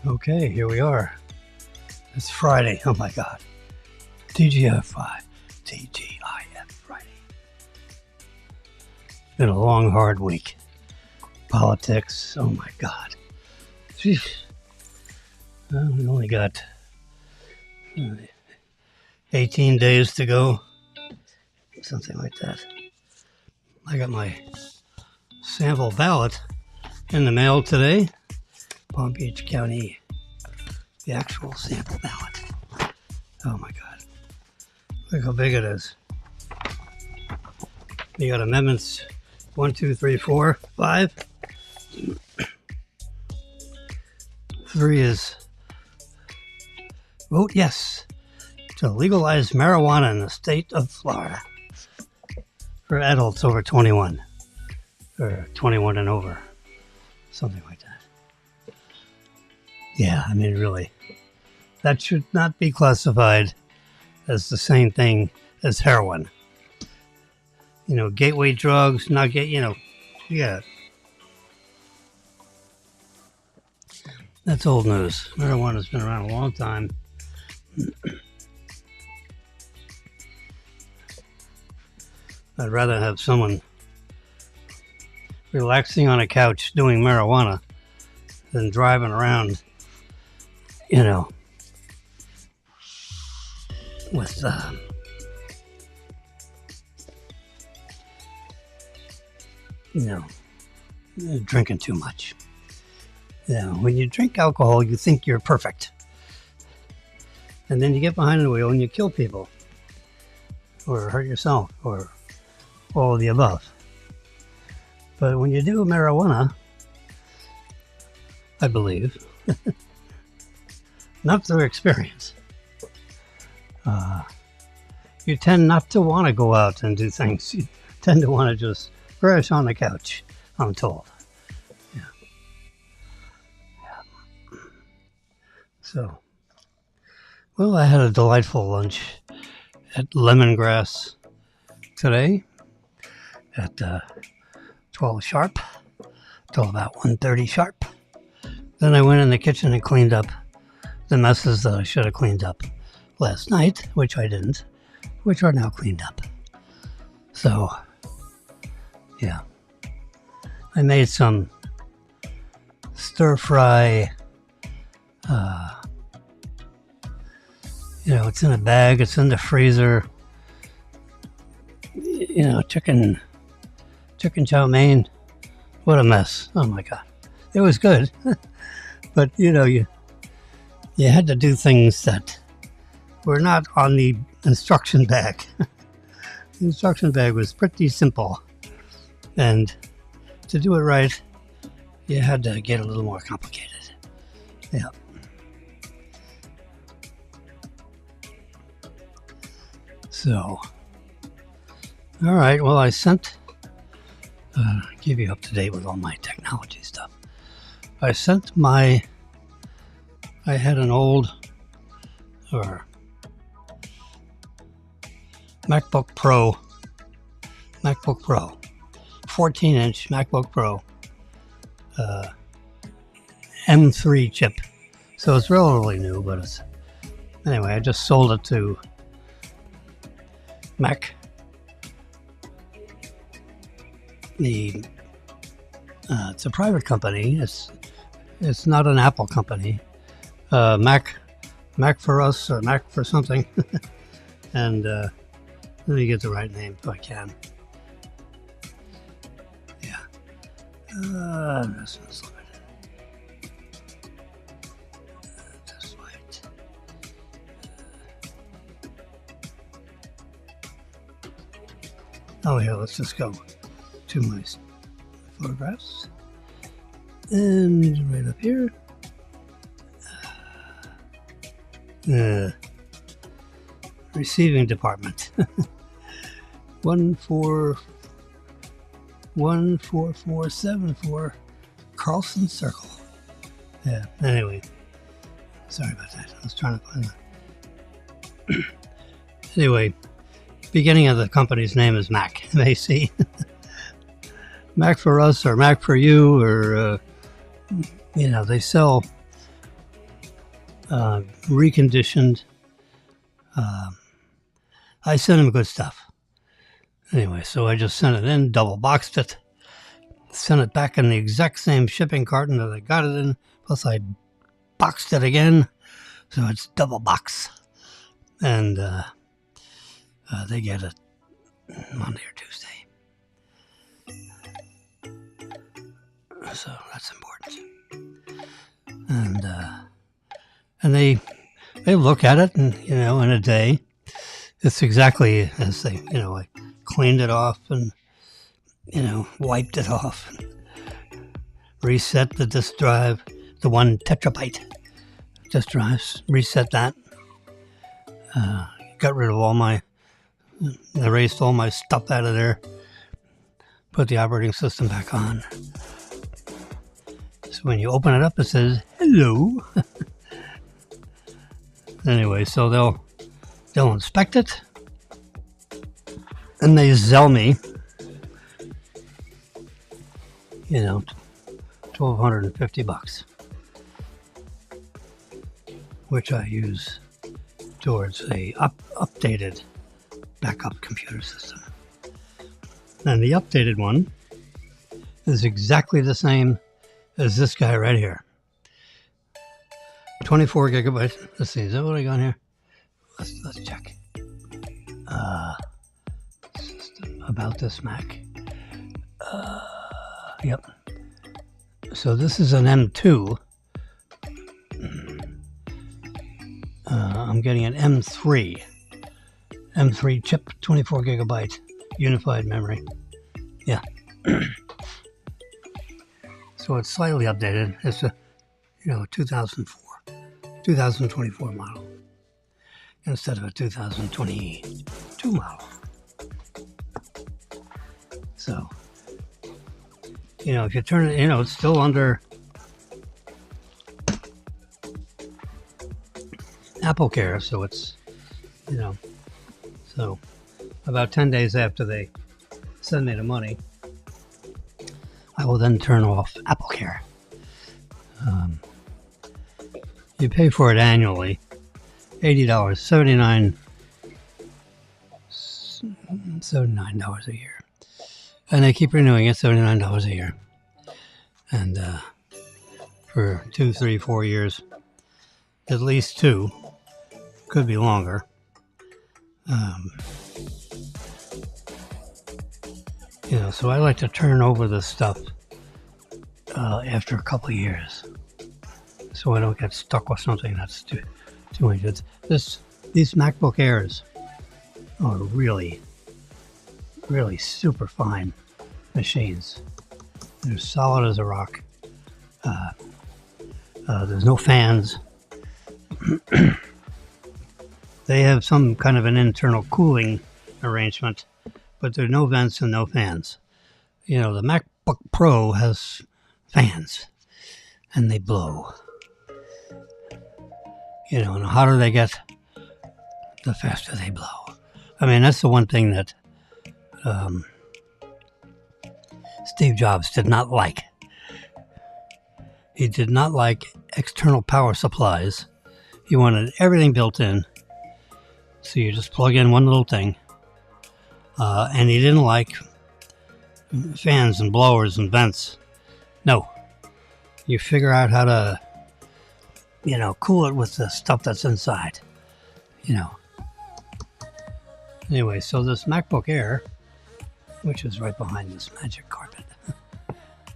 Okay, here we are. It's Friday. Oh my God. TGIF Friday. It's been a long, hard week. Politics. Oh my God. Jeez. Well, we only got 18 days to go. Something like that. I got my sample ballot in the mail today. Palm Beach County. The actual sample ballot. Oh my God. Look how big it is. You got amendments 1, 2, 3, 4, 5. 3 is vote yes to legalize marijuana in the state of Florida for adults over 21 or 21 and over. Something like that. Yeah, I mean, really. That should not be classified as the same thing as heroin. You know, gateway drugs, not yeah. That's old news. Marijuana's been around a long time. I'd rather have someone relaxing on a couch doing marijuana than driving around, with drinking too much. When you drink alcohol, you think you're perfect. And then you get behind the wheel and you kill people. Or hurt yourself, or all of the above. But when you do marijuana, I believe, not through experience, you tend not to want to go out and do things. You tend to want to just crash on the couch, I'm told. Yeah. So, well, I had a delightful lunch at Lemongrass today at 12 sharp till about 1:30 sharp. Then I went in the kitchen and cleaned up the messes that I should have cleaned up last night, which I didn't, which are now cleaned up. So, yeah. I made some stir-fry, it's in a bag, it's in the freezer, chicken chow mein. What a mess. Oh my God. It was good. But, you had to do things that were not on the instruction bag. The instruction bag was pretty simple. And to do it right, you had to get a little more complicated. Yeah. So, all right. Well, I keep you up to date with all my technology stuff. I had an old MacBook Pro, 14-inch MacBook Pro, M3 chip. So it's relatively new, but anyway, I just sold it to Mac. It's a private company. It's not an Apple company. Mac for us, or Mac for something. And let me get the right name if I can. Yeah. Investments Limited. Just wait. Oh, here, let's just go to my photographs. And right up here. Receiving department. 14474 Carlson Circle. Yeah, anyway. Sorry about that. I was trying to find that. Anyway, beginning of the company's name is Mac. MAC. Mac for us or Mac for you, or they sell reconditioned. I sent him good stuff. Anyway, so I just sent it in, double boxed it, sent it back in the exact same shipping carton that I got it in, plus I boxed it again, so it's double box. And they get it Monday or Tuesday. So that's important. And they look at it, and in a day, it's exactly as they, I cleaned it off and wiped it off, and reset the disk drive, the 1 terabyte disk drives, reset that. Got rid of erased all my stuff out of there, put the operating system back on. So when you open it up, it says, hello. Anyway, so they'll inspect it, and they sell me, $1,250, which I use towards a updated backup computer system. And the updated one is exactly the same as this guy right here. 24 gigabytes. Let's see, is that what I got here? Let's check. About this Mac. Yep. So this is an M2. I'm getting an M3. M3 chip, 24 gigabyte unified memory. Yeah. So it's slightly updated. It's a 2024 model instead of a 2022 model. So, if you turn it, it's still under Apple Care, so it's, so about 10 days after they send me the money, I will then turn off Apple Care. You pay for it annually, $80, $79 a year. And they keep renewing it, $79 a year. And for 2, 3, 4 years, at least 2, could be longer. So I like to turn over this stuff after a couple of years, so I don't get stuck with something that's too much. These MacBook Airs are really, really super fine machines. They're solid as a rock. There's no fans. They have some kind of an internal cooling arrangement, but there are no vents and no fans. The MacBook Pro has fans, and they blow. And the hotter they get, the faster they blow. I mean, that's the one thing that Steve Jobs did not like. He did not like external power supplies. He wanted everything built in. So you just plug in one little thing. And he didn't like fans and blowers and vents. No. You figure out how to, cool it with the stuff that's inside. Anyway, so this MacBook Air, which is right behind this magic carpet.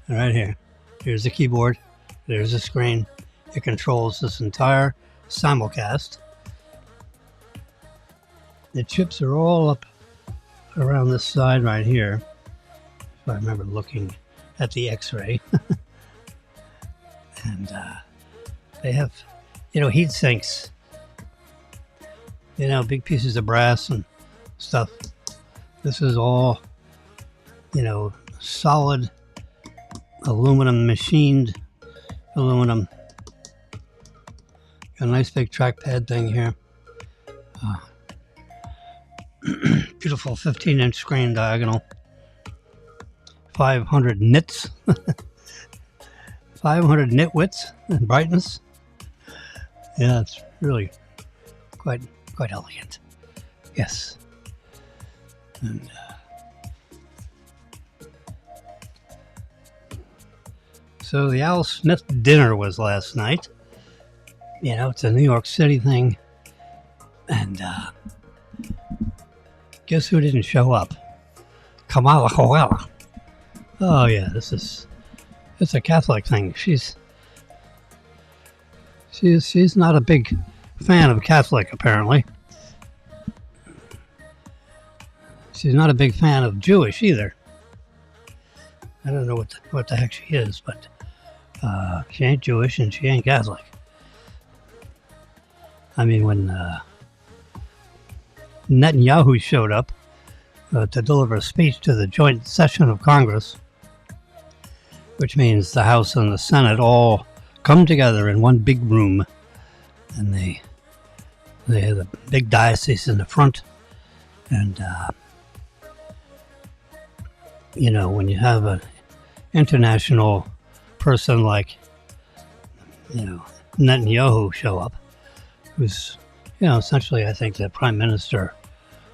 Right here. Here's the keyboard. There's the screen. It controls this entire Simulcast. The chips are all up around this side right here. If I remember looking at the X-ray. And they have, heat sinks. Big pieces of brass and stuff. This is all, solid aluminum, machined aluminum. Got a nice big trackpad thing here. Beautiful 15-inch screen diagonal. 500 nits. 500 nit widths and brightness. Yeah, it's really quite elegant. Yes. And so the Al Smith dinner was last night. You know, it's a New York City thing. And guess who didn't show up? Kamala Harris. Oh yeah, it's a Catholic thing. She's not a big fan of Catholic, apparently. She's not a big fan of Jewish either. I don't know what the heck she is, but she ain't Jewish and she ain't Catholic. I mean, when Netanyahu showed up to deliver a speech to the joint session of Congress, which means the House and the Senate all come together in one big room, and they have a big diocese in the front, and you know, when you have an international person like, you know, Netanyahu show up, who's, you know, essentially I think the Prime Minister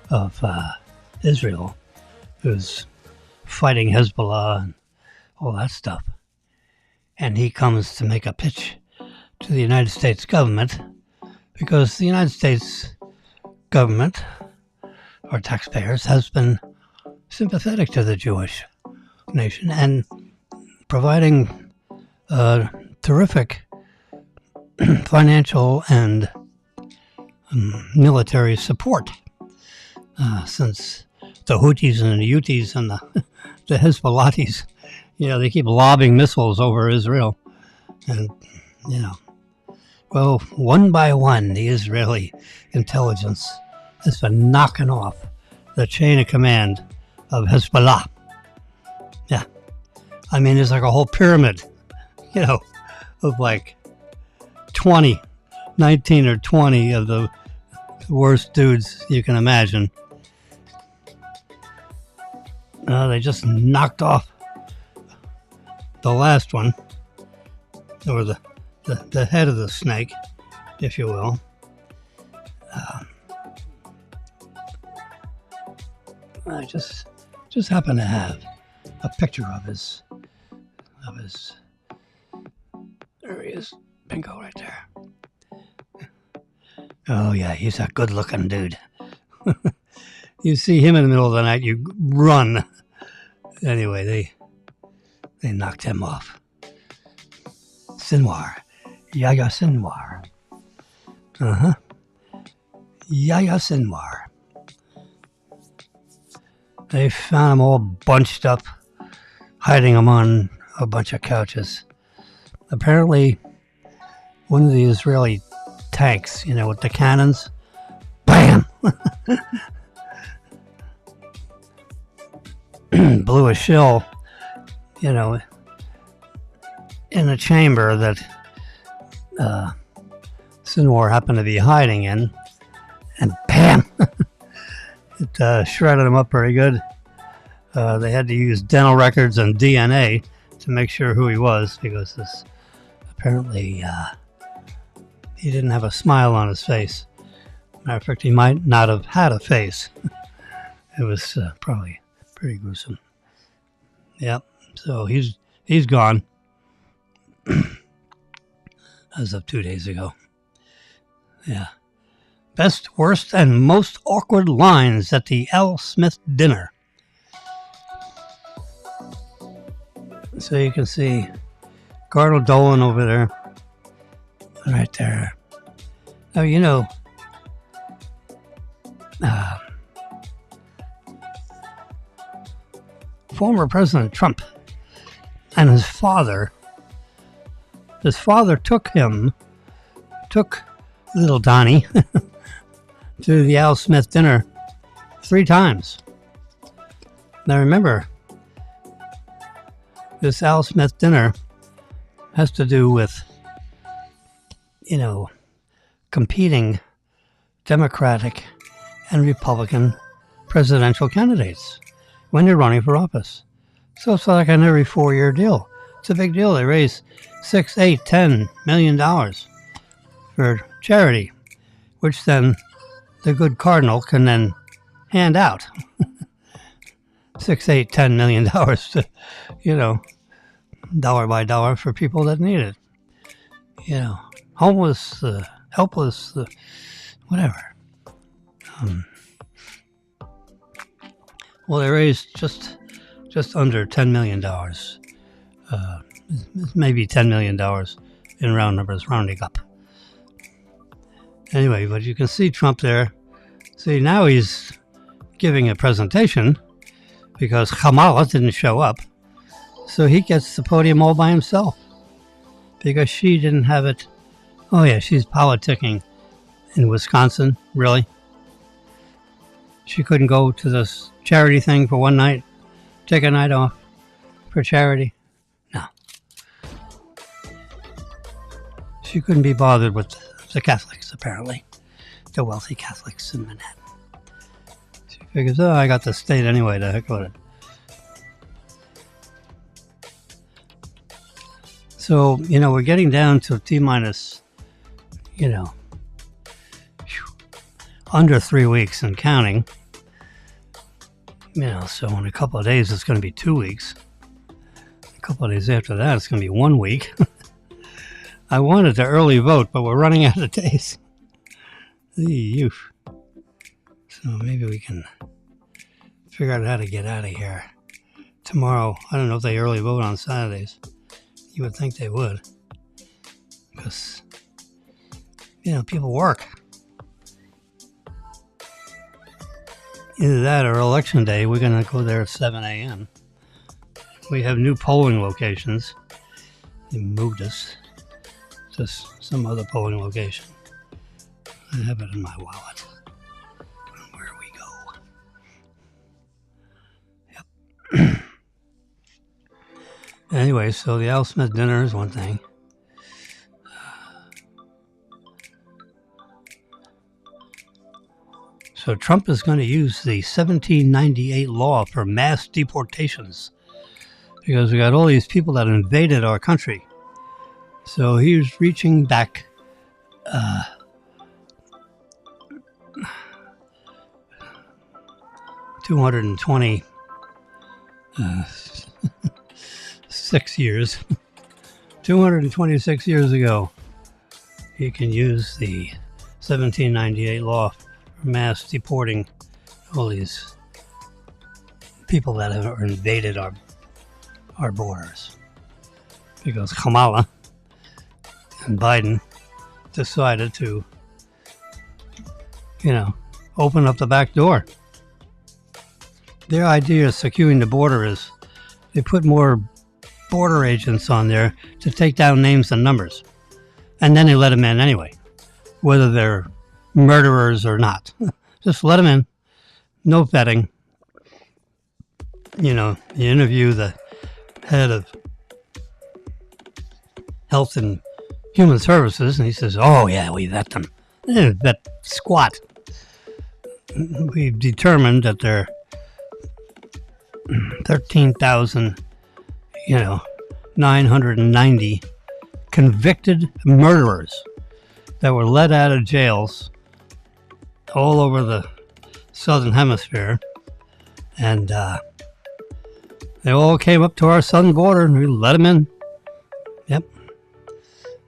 of Israel, who's fighting Hezbollah and all that stuff, and he comes to make a pitch to the United States government, because the United States government, our taxpayers, has been sympathetic to the Jewish nation and providing terrific financial and military support since the Houthis and the Houthis and the Hezbollahis, you know, they keep lobbing missiles over Israel. And, you know, well, one by one, the Israeli intelligence has been knocking off the chain of command of Hezbollah. Yeah. I mean, there's like a whole pyramid, you know, of like 19 or 20 of the worst dudes you can imagine. They just knocked off the last one, or the head of the snake, if you will. I just happen to have a picture of his. There he is, bingo, right there. Oh yeah, he's a good-looking dude. You see him in the middle of the night, you run. Anyway, they knocked him off. Sinwar. Yahya Sinwar. Yahya Sinwar. They found him all bunched up, hiding him on a bunch of couches. Apparently, one of the Israeli tanks, you know, with the cannons, bam! Blew a shell, you know, in a chamber that Sinwar happened to be hiding in, and bam! It shredded him up pretty good. They had to use dental records and DNA to make sure who he was, because this apparently he didn't have a smile on his face. Matter of fact, he might not have had a face. It was probably pretty gruesome. Yep. So he's gone as of 2 days ago. Yeah. Best, worst, and most awkward lines at the Al Smith dinner. So you can see Cardinal Dolan over there. Right there. Now, you know, former President Trump and his father took little Donnie to the Al Smith dinner 3 times. Now remember, this Al Smith dinner has to do with, you know, competing Democratic and Republican presidential candidates when they're running for office. So it's like an every 4-year deal. It's a big deal. They raise $6, $8, $10 million for charity, which then the good cardinal can then hand out $6, $8, $10 million to, dollar by dollar for people that need it. Homeless, helpless, whatever. Well, they raised just under $10 million. Maybe $10 million in round numbers, rounding up. Anyway, but you can see Trump there. See, now he's giving a presentation because Kamala didn't show up. So he gets the podium all by himself because she didn't have it. Oh, yeah, she's politicking in Wisconsin. Really? She couldn't go to this charity thing for one night, take a night off for charity? No. She couldn't be bothered with the Catholics, apparently. The wealthy Catholics in Manhattan. She figures, I got the state anyway, the heck with it. So, we're getting down to T-minus, under 3 weeks and counting. So in a couple of days, it's going to be 2 weeks. A couple of days after that, it's going to be 1 week. I wanted to early vote, but we're running out of days. So maybe we can figure out how to get out of here tomorrow. I don't know if they early vote on Saturdays. You would think they would. Because, people work. Either that or election day, we're going to go there at 7 a.m. We have new polling locations. They moved us to some other polling location. I have it in my wallet. Where we go. Yep. Anyway, so the Al Smith dinner is one thing. So Trump is going to use the 1798 law for mass deportations because we got all these people that invaded our country. So he's reaching back 226 years. 226 years ago, he can use the 1798 law for mass deporting all these people that have invaded our borders. Because Kamala and Biden decided to, open up the back door. Their idea of securing the border is they put more border agents on there to take down names and numbers. And then they let them in anyway, whether they're murderers or not. Just let them in. No vetting. You interview the head of Health and Human Services, and he says, oh, yeah, we vet them. They didn't vet squat. We've determined that there are 13,990 convicted murderers that were let out of jails all over the southern hemisphere, and they all came up to our southern border and we let them in. Yep.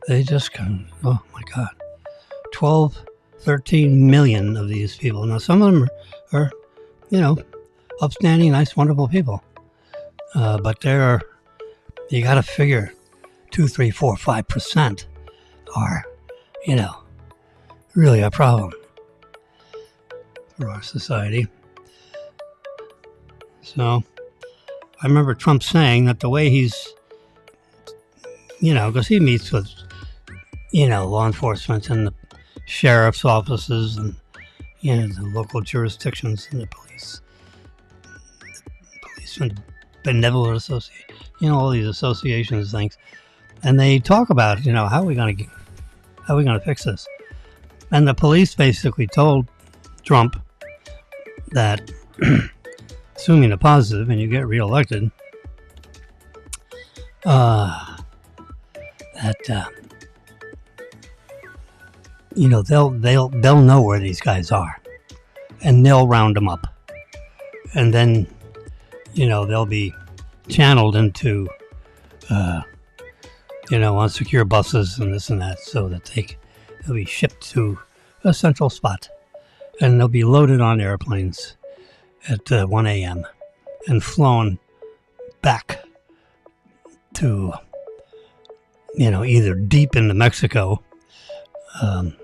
They just come, oh my God, 12, 13 million of these people. Now some of them are upstanding, nice, wonderful people. But you got to figure 2, 3, 4, 5% are, really a problem for our society. So I remember Trump saying that the way he's, because he meets with, law enforcement and the sheriff's offices and, the local jurisdictions and the police and benevolent association, all these associations things. And they talk about, how are we going to fix this? And the police basically told Trump that, assuming a positive and you get reelected, that they'll know where these guys are, and they'll round them up, and then they'll be channeled into on secure buses and this and that, so that they'll be shipped to a central spot, and they'll be loaded on airplanes at 1 a.m. and flown back to either deep into Mexico, and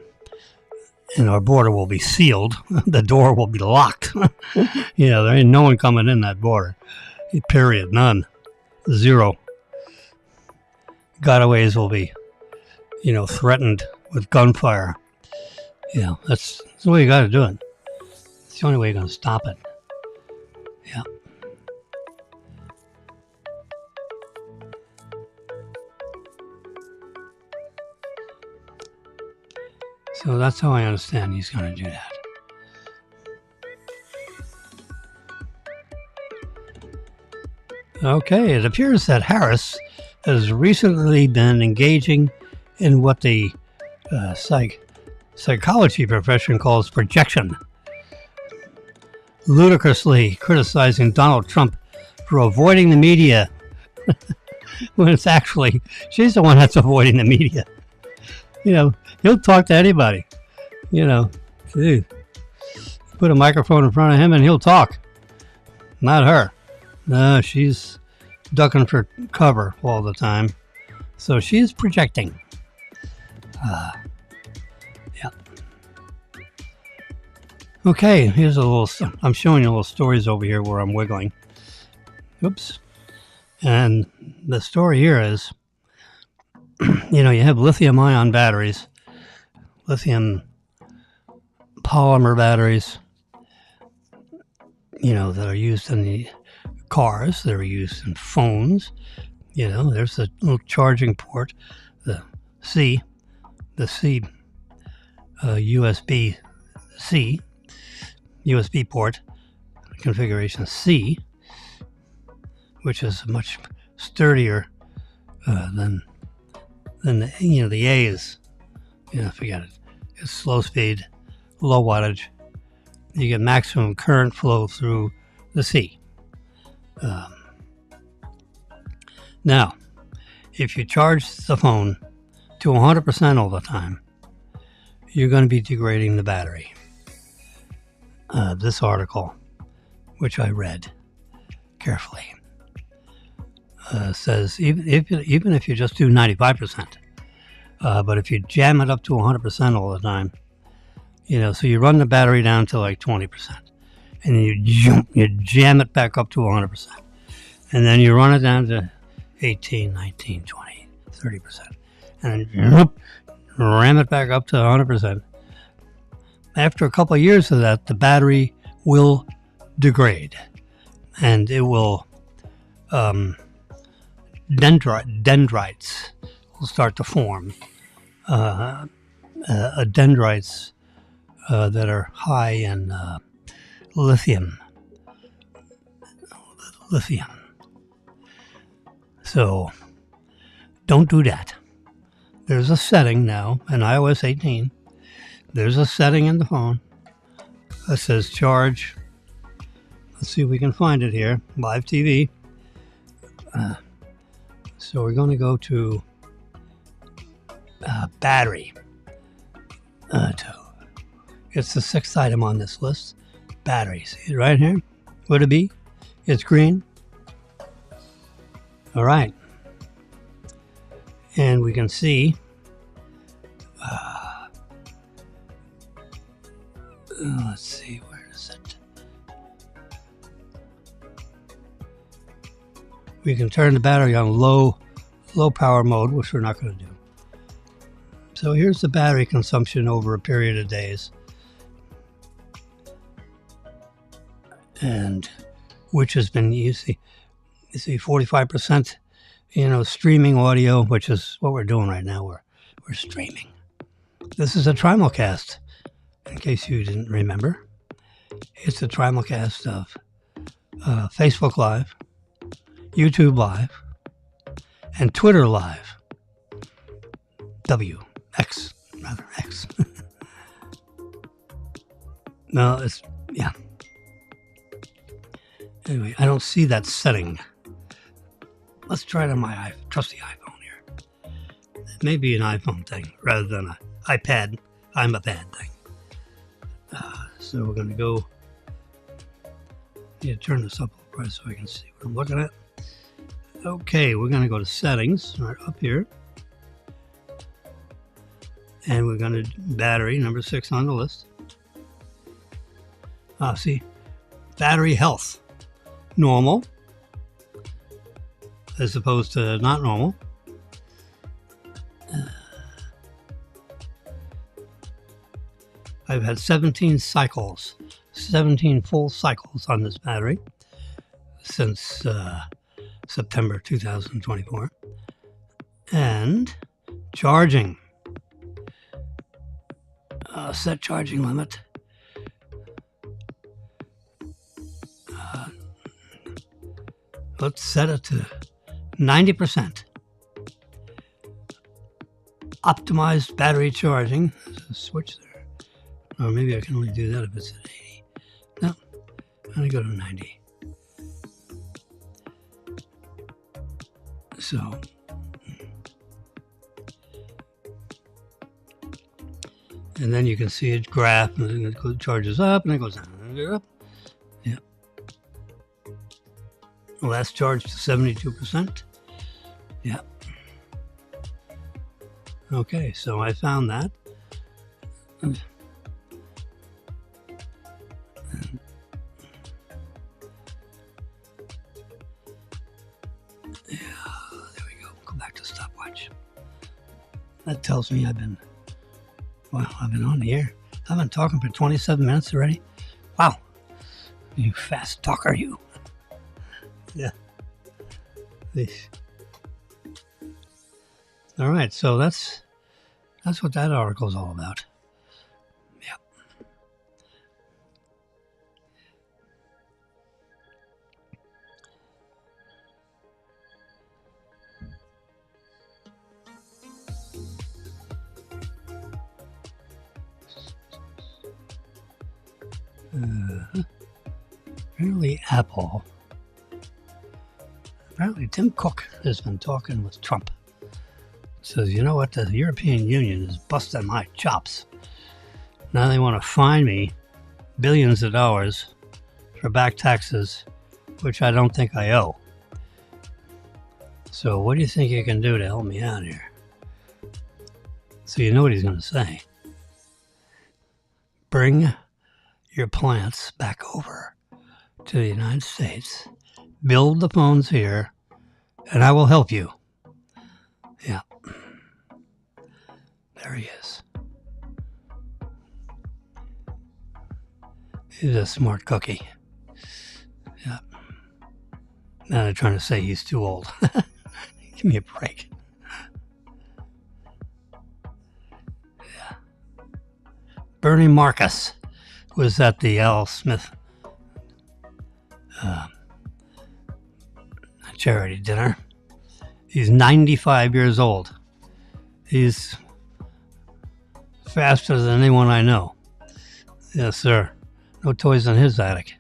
our border will be sealed. The door will be locked. There ain't no one coming in that border. Period. None. Zero. Gotaways will be, threatened with gunfire. That's the way you got to do it. It's the only way you're going to stop it. Yeah. So that's how I understand he's going to do that. Okay, it appears that Harris has recently been engaging in what the psychology profession calls projection, ludicrously criticizing Donald Trump for avoiding the media when it's actually she's the one that's avoiding the media. He'll talk to anybody. Dude, put a microphone in front of him and he'll talk. Not her. No, she's ducking for cover all the time. So she's projecting. Yeah. Okay, here's I'm showing you little stories over here where I'm wiggling. Oops. And the story here is, you have lithium-ion batteries, lithium polymer batteries, that are used in the cars, that are used in phones. There's a little charging port, the USB port, configuration C, which is much sturdier than the A is. Forget it. It's slow speed, low wattage. You get maximum current flow through the C. Now, if you charge the phone to 100% all the time, you're going to be degrading the battery. This article, which I read carefully, says even if you just do 95%, but if you jam it up to 100% all the time, so you run the battery down to like 20%, and then you jam it back up to 100%, and then you run it down to 18, 19, 20, 30%, and then ram it back up to 100%. After a couple of years of that, the battery will degrade, and it will dendrites will start to form. Dendrites that are high in lithium. So don't do that. There's a setting now in iOS 18. There's a setting in the phone that says charge. Let's see if we can find it here. Live TV. So we're going to go to battery. It's the 6th item on this list. Battery. See it right here? Would it be? It's green. All right. And we can see let's see, where is it? We can turn the battery on low power mode, which we're not going to do. So here's the battery consumption over a period of days, and which has been, you see 45%, streaming audio, which is what we're doing right now. We're streaming. This is a Simulcast, in case you didn't remember. It's a Simulcast of Facebook Live, YouTube Live, and Twitter Live. X. No, it's, yeah. Anyway, I don't see that setting. Let's try it on my trusty iPhone here. It may be an iPhone thing rather than an iPad. I'm a bad thing. So we're going to go. Yeah, turn this up a little so I can see what I'm looking at. Okay, we're going to go to settings right up here. And we're going to battery number 6 on the list. See, battery health. Normal. As opposed to not normal. I've had 17 cycles, 17 full cycles on this battery since September 2024. And charging. Set charging limit. Let's set it to 90%. Optimized battery charging. There's a switch there. Or maybe I can only do that if it's at 80. No, I'm going to go to 90. So, and then you can see it graph, and it charges up, and it goes down, and it goes up. Yeah. Well, that's charged to 72%. Yeah. Okay, so I found that. That tells me I've been on the air. I've been talking for 27 minutes already. Wow. You fast talker, you. Yeah. All right, so that's what that article's all about. Apparently Tim Cook has been talking with Trump. Says, you know what, the European Union is busting my chops. Now they want to fine me billions of dollars for back taxes, which I don't think I owe. So what do you think you can do to help me out here? So you know what he's going to say. Bring your plants back over to the United States, build the phones here, and I will help you. Yeah. There he is. He's a smart cookie. Yeah. Now they're trying to say he's too old. Give me a break. Yeah. Bernie Marcus was at the Al Smith charity dinner. He's 95 years old. He's faster than anyone I know. Yes, sir. No toys in his attic.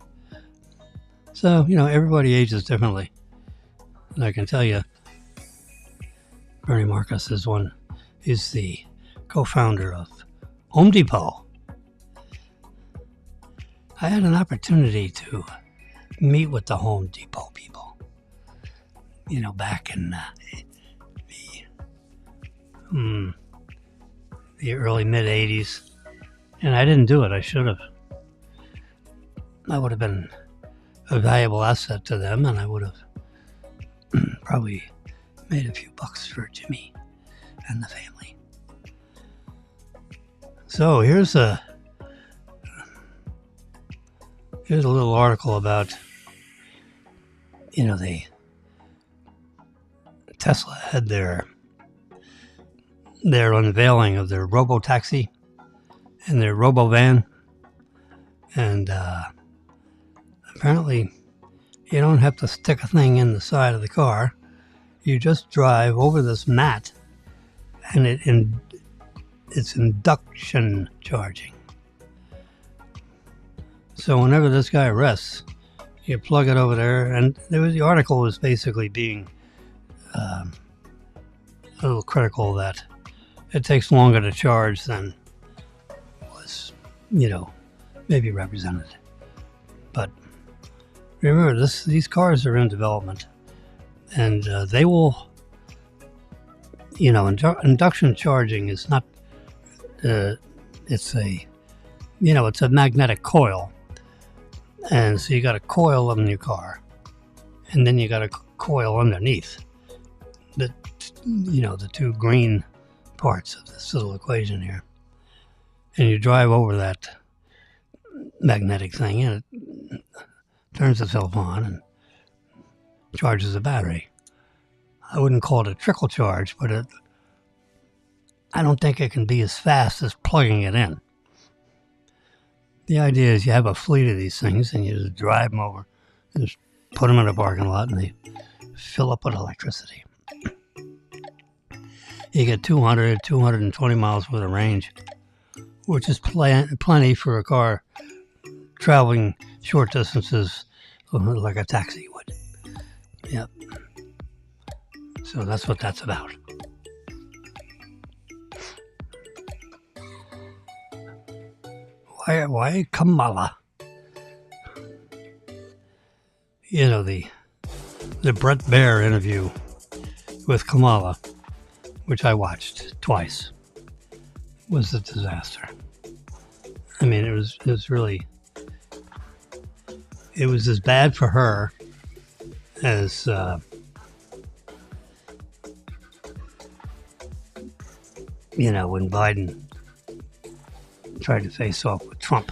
So, everybody ages differently. And I can tell you, Bernie Marcus is he's the co-founder of Home Depot. I had an opportunity to meet with the Home Depot people, back in the early mid-'80s. And I didn't do it. I should have. I would have been a valuable asset to them, and I would have probably made a few bucks for Jimmy and the family. So here's a little article about, the Tesla had their unveiling of their robo-taxi and their robo-van, and apparently you don't have to stick a thing in the side of the car. You just drive over this mat, and it's induction charging. So whenever this guy rests, you plug it over there, and the article was basically being a little critical that it takes longer to charge than was, maybe represented. But remember, these cars are in development, and they will, induction charging is not, it's a magnetic coil. And so you got a coil in your car, and then you got a coil underneath the two green parts of this little equation here. And you drive over that magnetic thing, and it turns itself on and charges the battery. I wouldn't call it a trickle charge, but I don't think it can be as fast as plugging it in. The idea is you have a fleet of these things, and you just drive them over, just put them in a parking lot, and they fill up with electricity. You get 200, 220 miles worth of range, which is plenty for a car traveling short distances like a taxi would. Yep. So that's what that's about. Why Kamala? The Brett Baer interview with Kamala, which I watched twice, was a disaster. I mean, it was as bad for her as when Biden tried to face off with Trump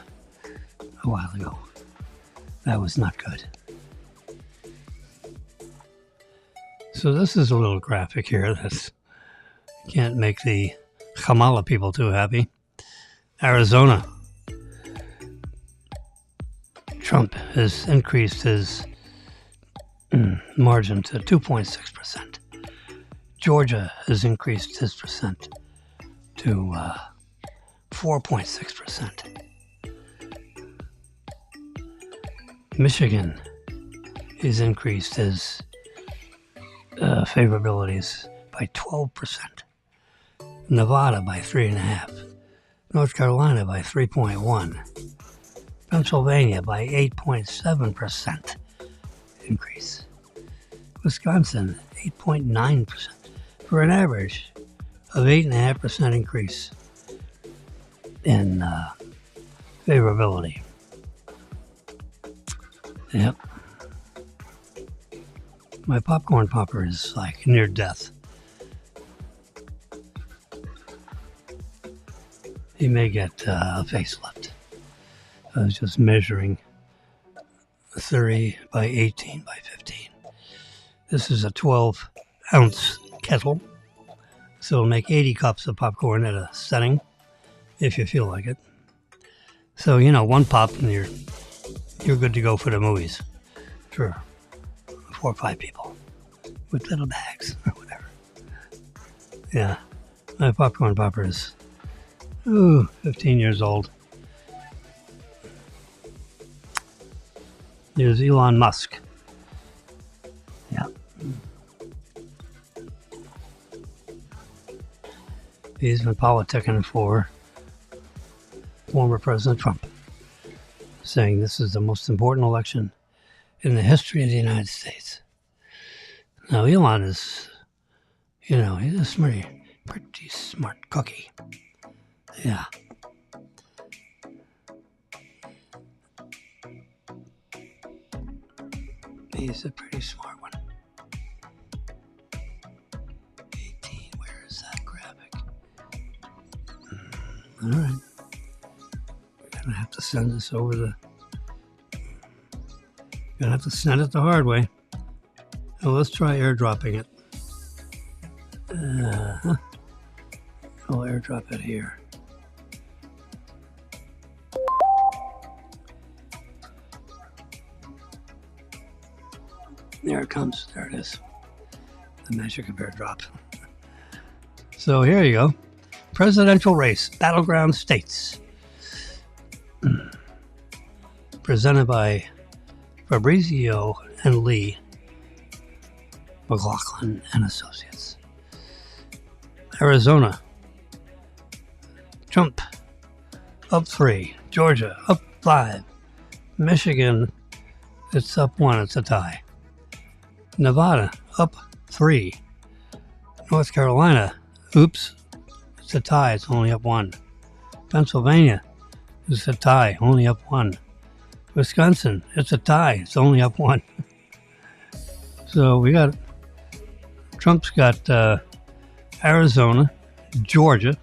a while ago. That was not good. So this is a little graphic here that can't make the Kamala people too happy. Arizona. Trump has increased his margin to 2.6%. Georgia has increased his percent to 4.6%. Michigan has increased his favorabilities by 12%. Nevada by 3.5%. North Carolina by 3.1%. Pennsylvania by 8.7% increase. Wisconsin 8.9%, for an average of 8.5% increase in favorability. Yep. My popcorn popper is like near death. He may get a facelift. I was just measuring 30 by 18 by 15. This is a 12-ounce kettle, so it'll make 80 cups of popcorn at a setting, if you feel like it. So, one pop and you're good to go for the movies for 4 or 5 people with little bags or whatever. Yeah, my popcorn popper is 15 years old. There's Elon Musk. Yeah. He's been politicking for former President Trump, saying this is the most important election in the history of the United States. Now, Elon is, he's a pretty smart cookie. Yeah. He's a pretty smart one. 18, where is that graphic? All right. We're going to have to send this over Going to have to send it the hard way. Well, let's try airdropping it. I'll airdrop it here. There it comes. There it is. The magic of airdrop. So here you go. Presidential race, battleground states. presented by Fabrizio and Lee, McLaughlin and Associates. Arizona, Trump up 3, Georgia up 5, Michigan, it's up 1, it's a tie. Nevada up 3, North Carolina, oops, it's a tie, it's only up 1. Pennsylvania, it's a tie, only up 1. Wisconsin, it's a tie, it's only up 1. So we got, Trump's got Arizona, Georgia,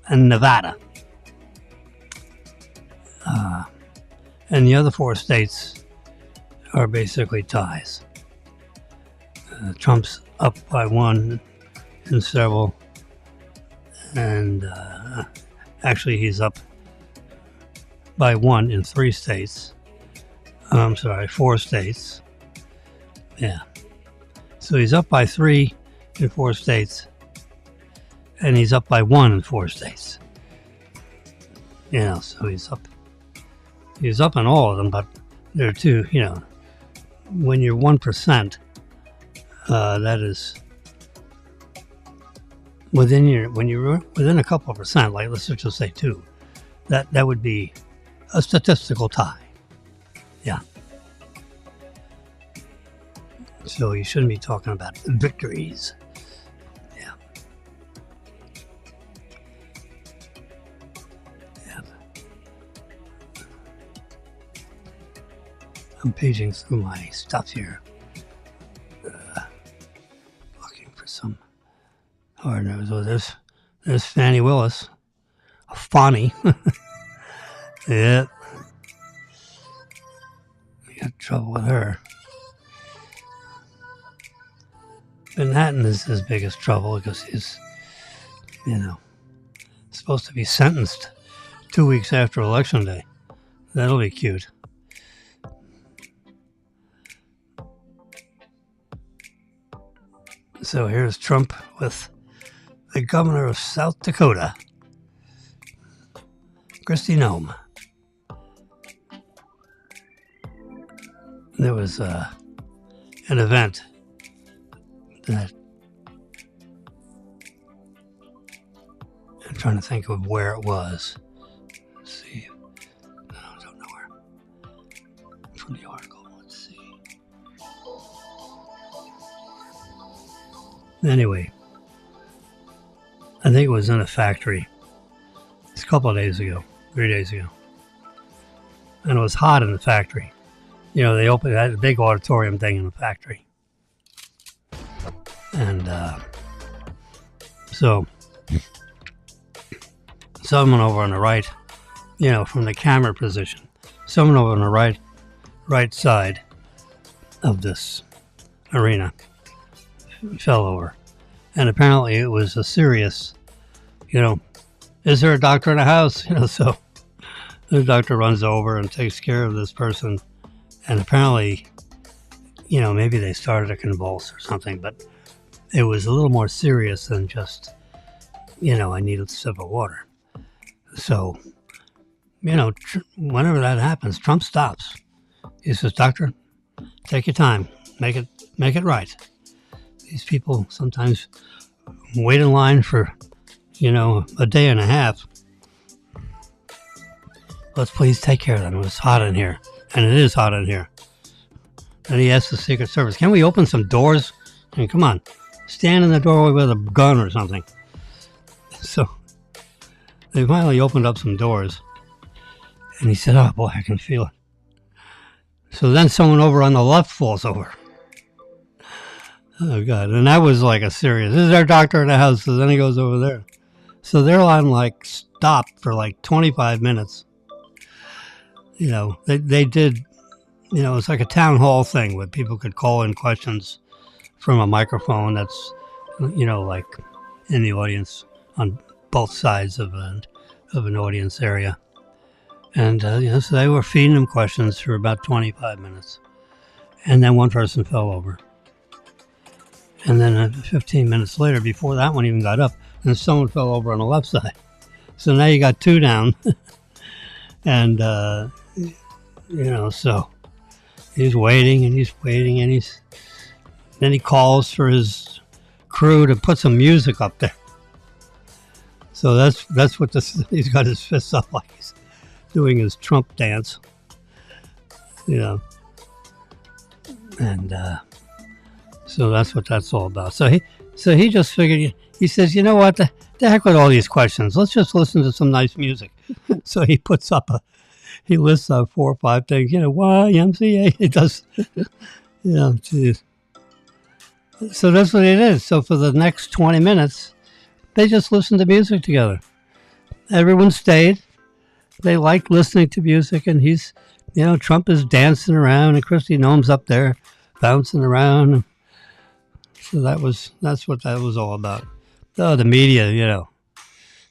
and Nevada. And the other 4 states are basically ties. Trump's up by 1 in several, and actually he's up by 1 in 3 states. I'm sorry, 4 states. Yeah. So he's up by 3 in 4 states, and he's up by 1 in 4 states. So he's up in all of them, but there are 2, when you're 1%, that is when you're within a couple of percent, like let's just say 2, that would be a statistical tie. Yeah. So you shouldn't be talking about victories. Yeah. Yeah. I'm paging through my stuff here. Looking for some hard news. Oh, there's Fannie Willis. Fonnie. Yeah. We got trouble with her. Manhattan is his biggest trouble because he's, supposed to be sentenced 2 weeks after Election Day. That'll be cute. So here's Trump with the governor of South Dakota, Kristi Noem. There was an event that I'm trying to think of where it was. Let's see. No, I don't know where. From the article, let's see. Anyway, I think it was in a factory. It's a couple of days ago, 3 days ago. And it was hot in the factory. They had a big auditorium thing in the factory. And so someone over on the right, from the camera position, someone over on the right side of this arena fell over. And apparently it was a serious, is there a doctor in the house? So the doctor runs over and takes care of this person. And apparently, maybe they started to convulse or something, but it was a little more serious than just, I need a sip of water. So, whenever that happens, Trump stops. He says, "Doctor, take your time. Make it right." These people sometimes wait in line for, a day and a half. Let's please take care of them. It's hot in here. And it is hot in here. And he asked the Secret Service, "Can we open some doors? I mean, come on. Stand in the doorway with a gun or something." So they finally opened up some doors. And he said, "Oh, boy, I can feel it." So then someone over on the left falls over. Oh, God. And that was like a serious, "Is there a doctor in the house?" So then he goes over there. So their line stopped for 25 minutes. They did, it's like a town hall thing where people could call in questions from a microphone that's, like in the audience on both sides of an audience area. And, so they were feeding them questions for about 25 minutes. And then one person fell over. And then 15 minutes later, before that one even got up, and someone fell over on the left side. So now you got 2 down. And So he's waiting and he's waiting and then he calls for his crew to put some music up there. So that's what he's got his fists up like he's doing his Trump dance, and so that's what that's all about. So he just figured, he says, you know what, the heck with all these questions. Let's just listen to some nice music. So he lists up 4 or 5 things, YMCA. He does, geez. So that's what it is. So for the next 20 minutes, they just listened to music together. Everyone stayed. They liked listening to music, and Trump is dancing around, and Kristi Noem's up there bouncing around. So that's what that was all about. Oh, the media,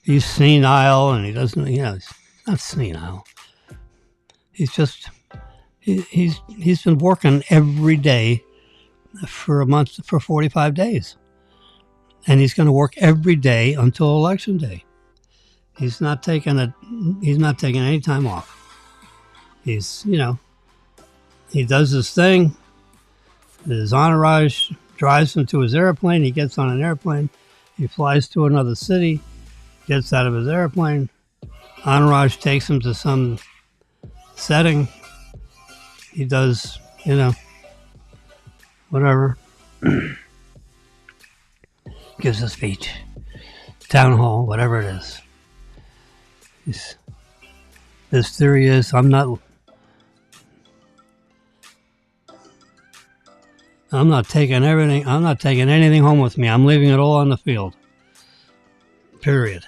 he's senile, and he doesn't, he's not senile. He's just, he's been working every day for a month, for 45 days. And he's going to work every day until Election Day. He's not taking any time off. He's, he does his thing. His entourage drives him to his airplane. He gets on an airplane. He flies to another city, gets out of his airplane. Entourage takes him to some setting. He does, whatever. Gives a speech, town hall, whatever it is. His theory is, I'm not taking everything. I'm not taking anything home with me. I'm leaving it all on the field. Period.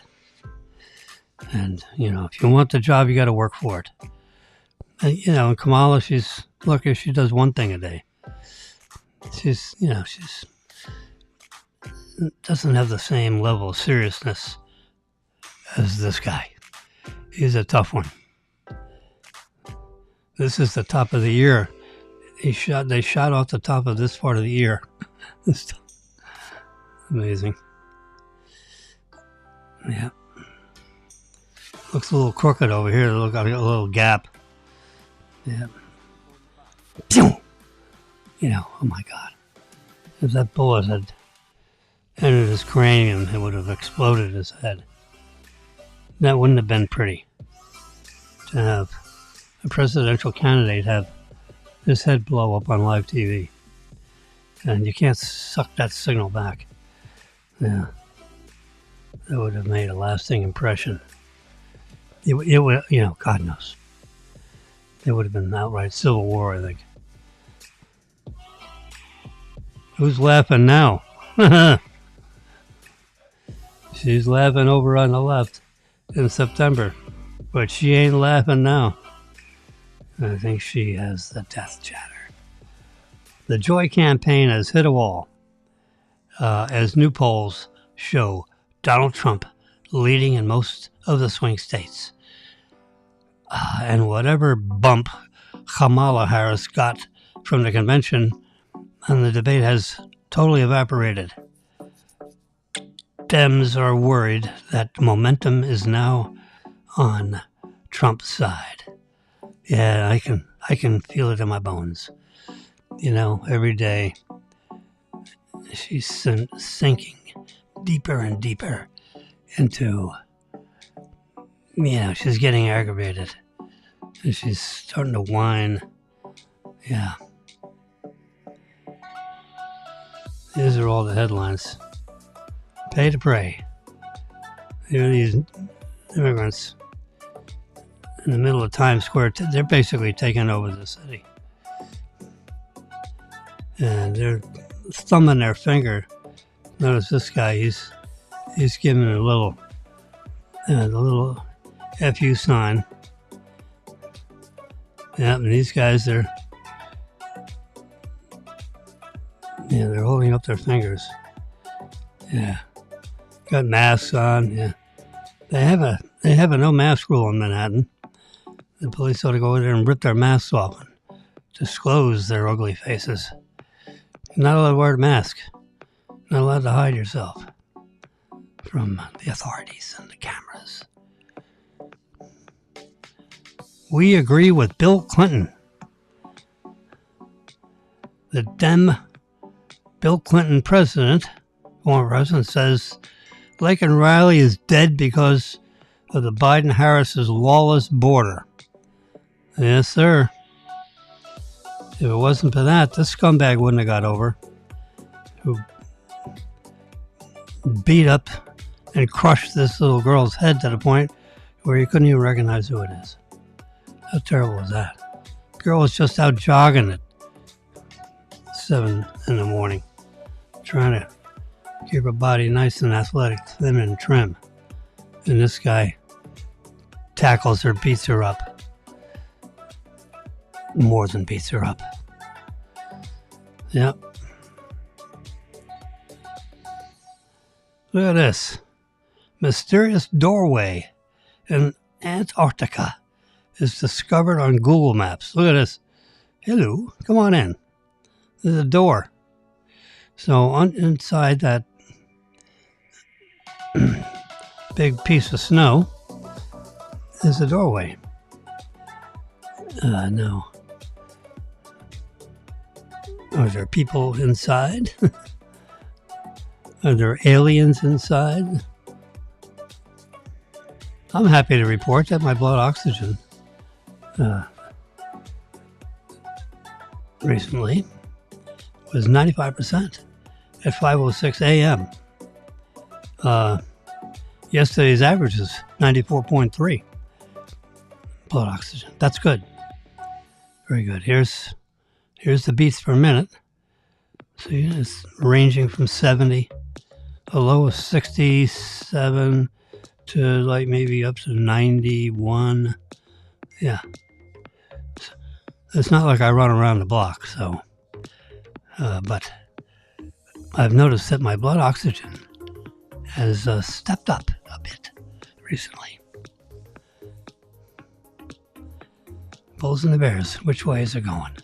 And if you want the job, you got to work for it. And Kamala, she's lucky. She does one thing a day. She's doesn't have the same level of seriousness as this guy. He's a tough one. This is the top of the ear. They shot off the top of this part of the ear. Amazing. Yeah. Looks a little crooked over here. Look, got a little gap. Yeah. Oh my God. If that bullet had entered his cranium, it would have exploded his head. That wouldn't have been pretty. To have a presidential candidate have his head blow up on live TV. And you can't suck that signal back. Yeah. That would have made a lasting impression. It would, God knows. It would have been an outright civil war, I think. Who's laughing now? She's laughing over on the left in September, but she ain't laughing now. I think she has the death chatter. The Joy campaign has hit a wall, as new polls show Donald Trump leading in most of the swing states. And whatever bump Kamala Harris got from the convention and the debate has totally evaporated. Dems are worried that momentum is now on Trump's side. Yeah, I can feel it in my bones. Every day she's sinking deeper and deeper into, she's getting aggravated. And she's starting to whine. Yeah. These are all the headlines. Pay to pray. These immigrants in the middle of Times Square, they're basically taking over the city. And they're thumbing their finger. Notice this guy, he's giving a little, the little FU sign. Yeah, and these guys, they're holding up their fingers. Yeah. Got masks on, yeah. They have a no mask rule in Manhattan. The police ought to go in there and rip their masks off and disclose their ugly faces. You're not allowed to wear a mask. Not allowed to hide yourself from the authorities and the cameras. We agree with Bill Clinton. The Bill Clinton former president, says Lincoln Riley is dead because of the Biden-Harris's lawless border. Yes, sir. If it wasn't for that, this scumbag wouldn't have got over. Who beat up and crushed this little girl's head to the point where you couldn't even recognize who it is. How terrible is that? The girl was just out jogging at 7 in the morning, trying to keep her body nice and athletic, thin and trim. And this guy tackles her, beats her up. More than beats her up. Yep. Look at this. Mysterious doorway in Antarctica is discovered on Google Maps. Look at this. Hello, come on in. There's a door. So inside that big piece of snow is a doorway. No. Are there people inside? Are there aliens inside? I'm happy to report that my blood oxygen recently was 95% at 5:06 a.m. Yesterday's average is 94.3 blood oxygen. That's good. Very good. Here's the beats per minute. See, it's ranging from 70, a low of 67 to like maybe up to 91. Yeah. It's not like I run around the block, so. But I've noticed that my blood oxygen has stepped up a bit recently. Bulls and the Bears, which way is it going?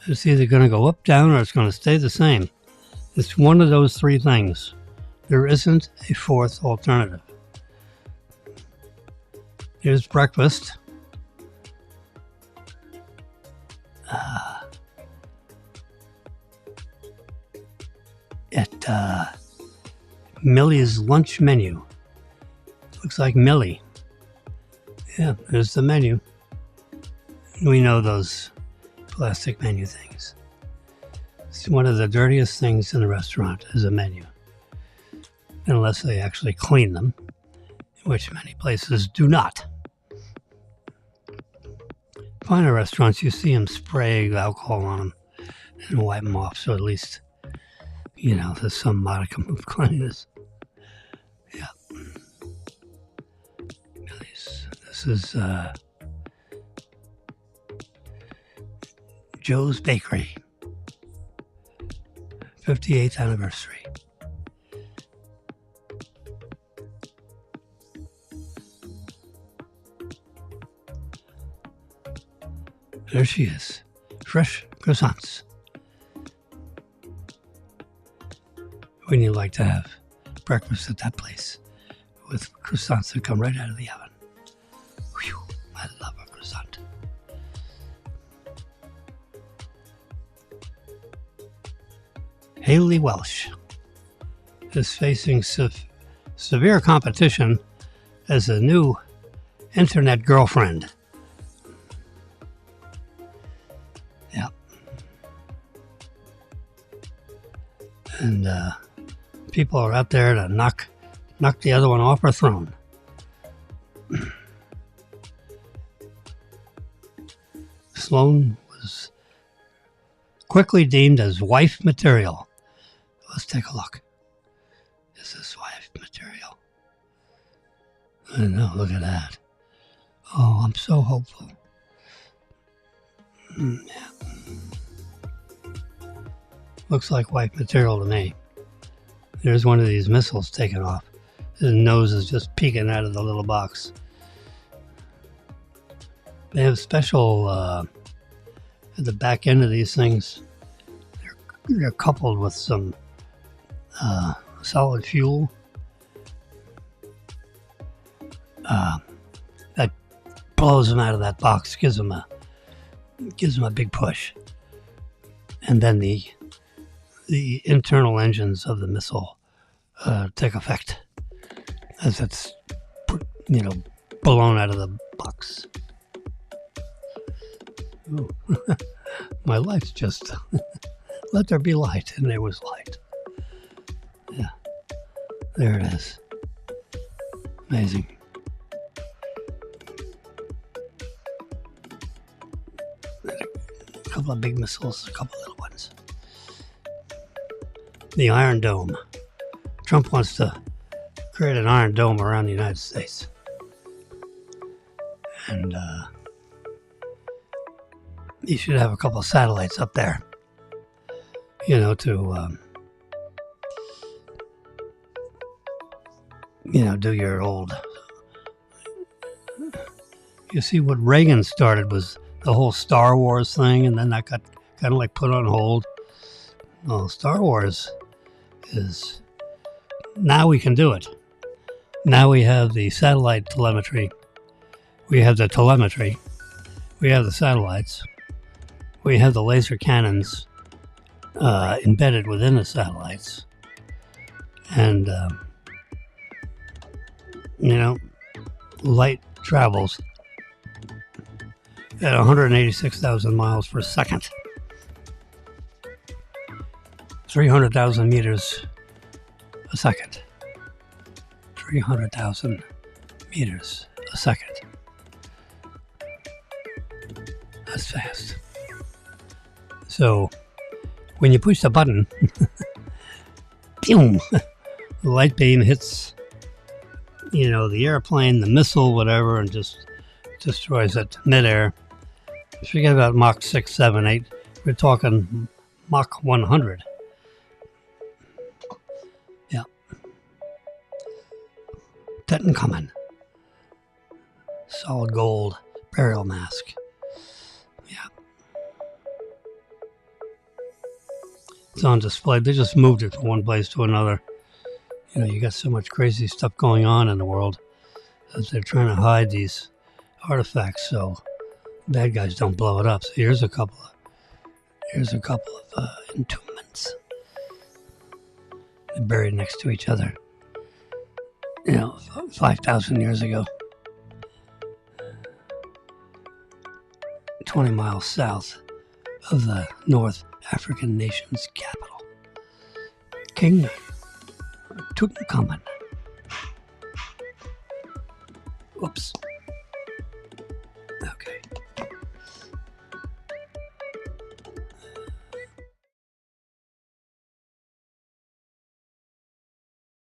It's either going to go up, down, or it's going to stay the same. It's one of those three things. There isn't a fourth alternative. Here's breakfast. At Millie's lunch menu. Looks like Millie. Yeah, there's the menu. We know those plastic menu things. It's one of the dirtiest things in a restaurant is a menu. Unless they actually clean them, which many places do not. Finer restaurants, you see them spray alcohol on them and wipe them off, so at least, you know, there's some modicum of cleanliness. Yeah. This is Joe's Bakery, 58th anniversary. There she is, fresh croissants. Wouldn't you like to have breakfast at that place with croissants that come right out of the oven? Whew, I love a croissant. Haley Welsh is facing severe competition as a new internet girlfriend. Yeah. And people are out there to knock the other one off her throne. Sloan was quickly deemed as wife material. Let's take a look. Is this wife material? I know, look at that. Oh, I'm so hopeful. Yeah. Looks like wife material to me. There's one of these missiles taken off. His nose is just peeking out of the little box. They have special, at the back end of these things, they're coupled with some solid fuel. blows them out of that box, gives them a big push, and then the internal engines of the missile take effect as it's blown out of the box. Ooh. My light's just let there be light, and there was light. Yeah, there it is. Amazing. A couple of big missiles, a couple of little ones. The Iron Dome. Trump wants to create an Iron Dome around the United States. And you should have a couple of satellites up there, to do your old. You see, what Reagan started was the whole Star Wars thing, and then that got kind of like put on hold. Well, Star Wars is, now we can do it. Now we have the satellite telemetry. We have the telemetry. We have the satellites. We have the laser cannons embedded within the satellites. And, light travels at 186,000 miles per second. 300,000 meters a second. 300,000 meters a second. That's fast. So, when you push the button, boom, the light beam hits, the airplane, the missile, whatever, and just destroys it midair. Forget about Mach 6, 7, 8. We're talking Mach 100. Yeah. Tutankhamun. Solid gold burial mask. Yeah. It's on display. They just moved it from one place to another. You got so much crazy stuff going on in the world that they're trying to hide these artifacts so bad guys don't blow it up. So here's a couple of entombments. They're buried next to each other. 5,000 years ago. 20 miles south of the North African nation's capital. King Tutankhamun. Whoops.